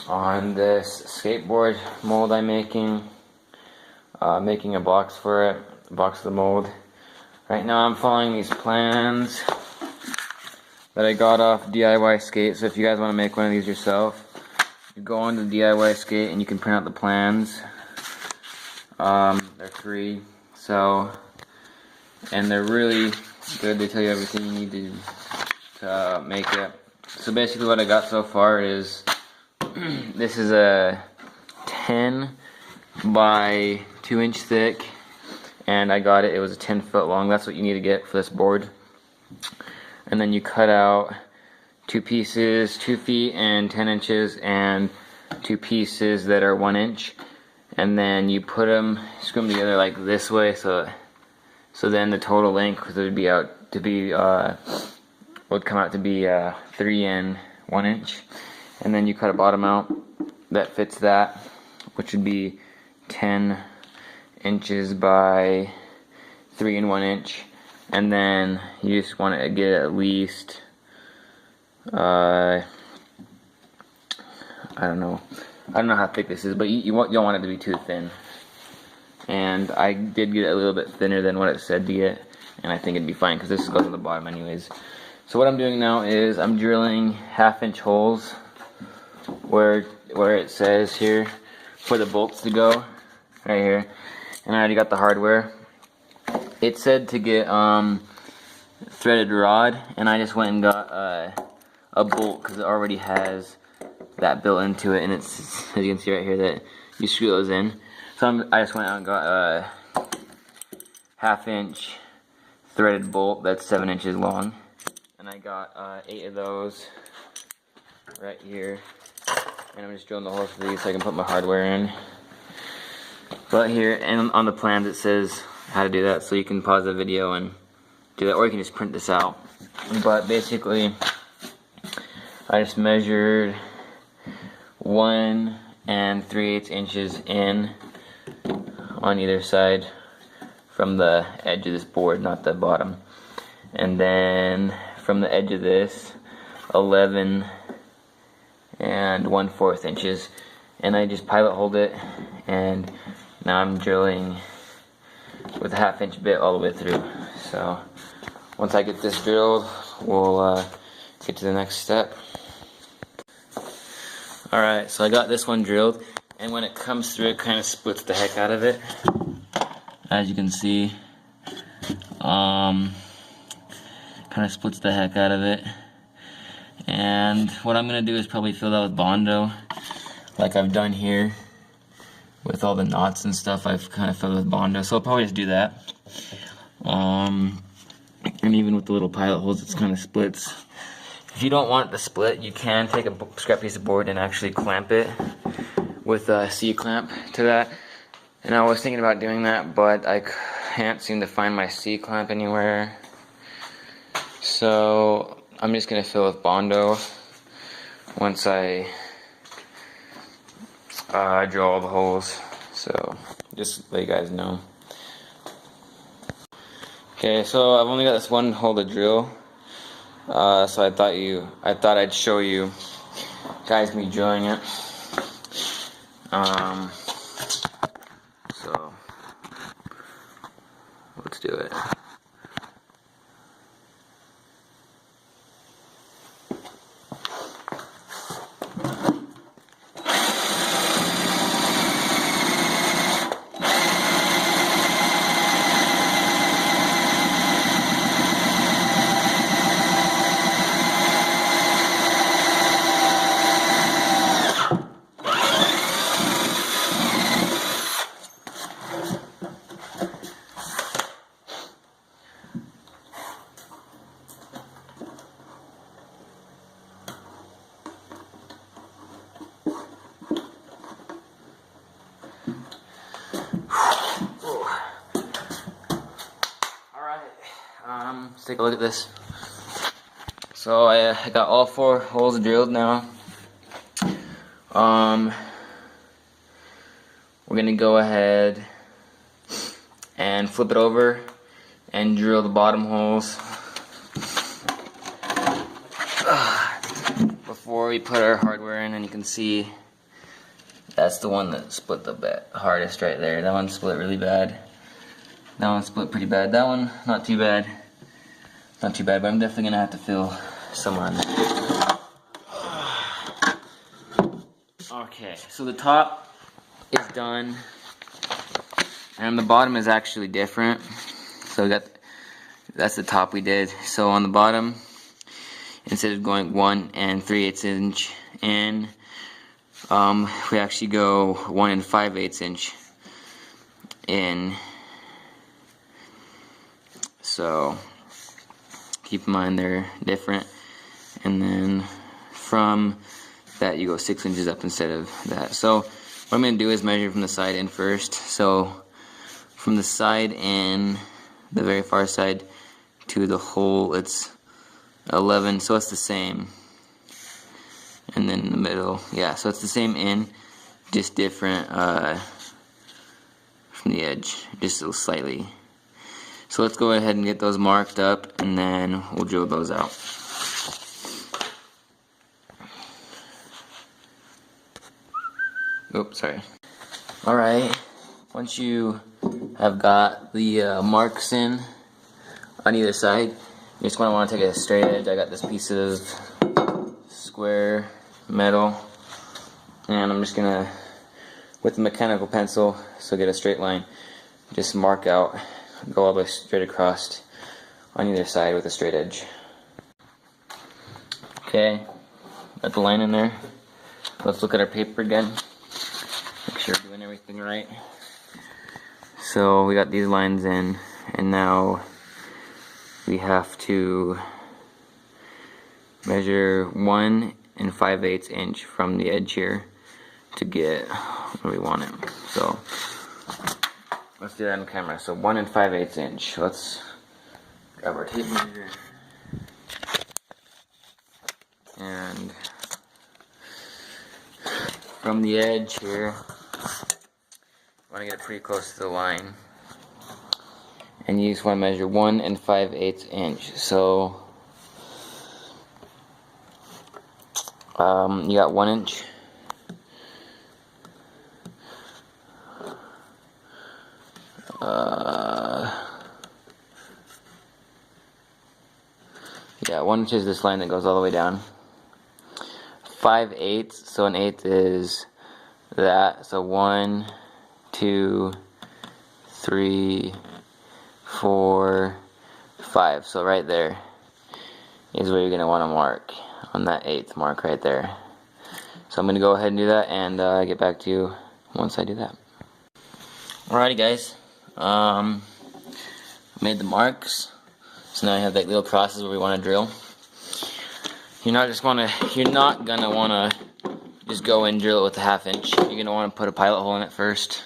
on this skateboard mold I'm making. Making a box for it, a box of the mold. Right now I'm following these plans that I got off DIY Skate. So if you guys want to make one of these yourself, you go on to DIY Skate and you can print out the plans. They're free, so, and they're really good. They tell you everything you need to make it. So basically what I got so far is this is a 10 by 2-inch thick, and I got it, it was a 10 foot long. That's what you need to get for this board. And then you cut out 2 pieces, 2 feet and 10 inches, and 2 pieces that are 1 inch. And then you put them, screw them together like this way, so then the total length would be would come out to be 3 and 1 inch. And then you cut a bottom out that fits that, which would be 10 inches by 3 and 1 inch. And then you just want to get at least I don't know how thick this is, but you don't want it to be too thin. And I did get it a little bit thinner than what it said to get, and I think it'd be fine because this goes on the bottom anyways. So what I'm doing now is I'm drilling 1/2-inch holes where it says here for the bolts to go, right here. And I already got the hardware. It said to get threaded rod, and I just went and got a bolt because it already has that built into it, and it's, as you can see right here, that you screw those in. So I just went out and got a 1/2-inch threaded bolt that's 7 inches long, and I got 8 of those right here. And I'm just drilling the holes for these so I can put my hardware in. But here, and on the plans it says how to do that, so you can pause the video and do that, or you can just print this out. But basically, I just measured 1 3/8 inches in on either side from the edge of this board, not the bottom. And then from the edge of this, 11 1/4 inches. And I just pilot hold it, and now I'm drilling with a 1/2-inch bit all the way through. So once I get this drilled, we'll get to the next step. Alright, so I got this one drilled, and when it comes through, it kind of splits the heck out of it. As you can see, kind of splits the heck out of it. And what I'm going to do is probably fill that with Bondo, like I've done here. With all the knots and stuff, I've kind of filled with Bondo, so I'll probably just do that. And even with the little pilot holes, it's kind of splits. If you don't want the split, you can take a scrap piece of board and actually clamp it with a C-clamp to that. And I was thinking about doing that, but I can't seem to find my C-clamp anywhere. So I'm just going to fill with Bondo once I drill all the holes. So just let you guys know. Okay, so I've only got this one hole to drill. So I thought I'd show you guys me drilling it. So let's do it. Let's take a look at this. So I got all 4 holes drilled now. We're gonna go ahead and flip it over and drill the bottom holes before we put our hardware in. And you can see That's the one that split the hardest right there. That one split really bad. That one split pretty bad. That one, not too bad. Not too bad, but I'm definitely gonna have to fill somewhere in there. Okay, so the top is done. And the bottom is actually different. So that's the top we did. So on the bottom, instead of going 1 3/8 inch in, we actually go 1 5/8 inch in. So keep in mind they're different. And then from that you go 6 inches up instead of that. So what I'm going to do is measure from the side in first. So from the side in, the very far side, to the hole, it's 11, so it's the same. And then in the middle, yeah, so it's the same in, just different from the edge, just slightly. So let's go ahead and get those marked up, and then we'll drill those out. Oops, sorry. Alright, once you have got the marks in on either side, you just want to take a straight edge. I got this piece of square metal, and I'm just gonna, with the mechanical pencil, so get a straight line, just mark out, go all the way straight across on either side with a straight edge. Okay, got the line in there. Let's look at our paper again. Make sure we're doing everything right. So we got these lines in, and now we have to measure 1 5/8 inch from the edge here to get where we want it. So let's do that on camera. So 1 5/8 inch. Let's grab our tape measure and from the edge here, I want to get it pretty close to the line, and you just want to measure 1 5/8 inch. So you got 1 inch. Yeah, 1 inch is this line that goes all the way down. 5/8, so an eighth is that. So 1, 2, 3, 4, 5. So right there is where you're going to want to mark, on that 1/8 mark right there. So I'm going to go ahead and do that, and get back to you once I do that. Alrighty guys, made the marks. So now I have like little crosses where we want to drill. You're not gonna want to just go and drill it with a 1/2 inch. You're gonna want to put a pilot hole in it first.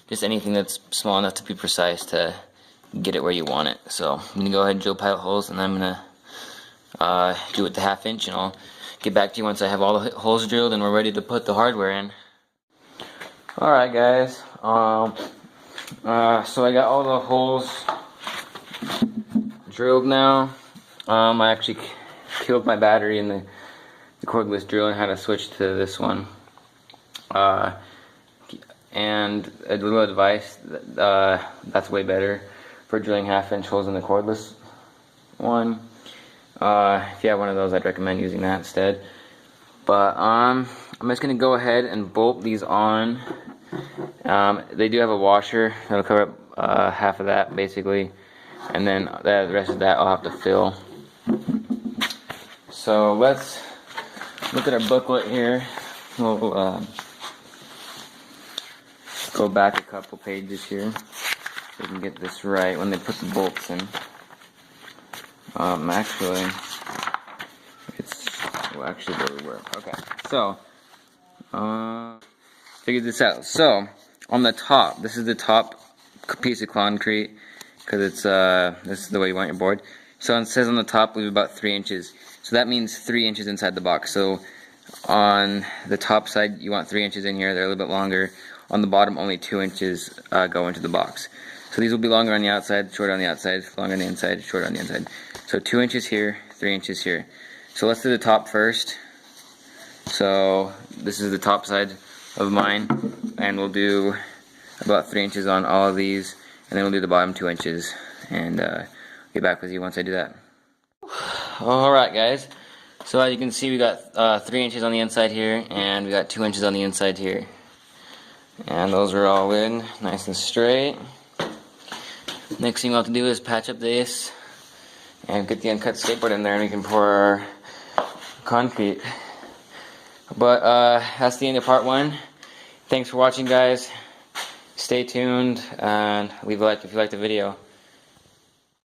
Just anything that's small enough to be precise to get it where you want it. So I'm gonna go ahead and drill pilot holes, and I'm gonna do it with the 1/2 inch, and I'll get back to you once I have all the holes drilled and we're ready to put the hardware in. Alright guys, so I got all the holes drilled now. I actually killed my battery in the cordless drill and had to switch to this one. And a little advice, that's way better for drilling 1/2 inch holes in the cordless one. If you have one of those, I'd recommend using that instead. But I'm just going to go ahead and bolt these on. They do have a washer that'll cover up half of that basically, and then the rest of that I'll have to fill. So let's look at our booklet here. We'll go back a couple pages here so we can get this right when they put the bolts in. Actually, it will actually really work. Okay, so figure this out. So on the top, this is the top piece of concrete, because it's this is the way you want your board. So it says on the top leave about 3 inches. So that means 3 inches inside the box. So on the top side you want 3 inches in here. They're a little bit longer. On the bottom only 2 inches go into the box. So these will be longer on the outside, shorter on the outside, longer on the inside, shorter on the inside. So 2 inches here, 3 inches here. So let's do the top first. So this is the top side of mine, and we'll do about 3 inches on all of these, and then we'll do the bottom 2 inches, and get back with you once I do that. Alright guys, so as you can see we got 3 inches on the inside here, and we got 2 inches on the inside here, and those are all in nice and straight. Next thing we'll have to do is patch up this and get the uncut skateboard in there, and we can pour our concrete. But that's the end of part 1. Thanks for watching guys. Stay tuned and leave a like if you liked the video.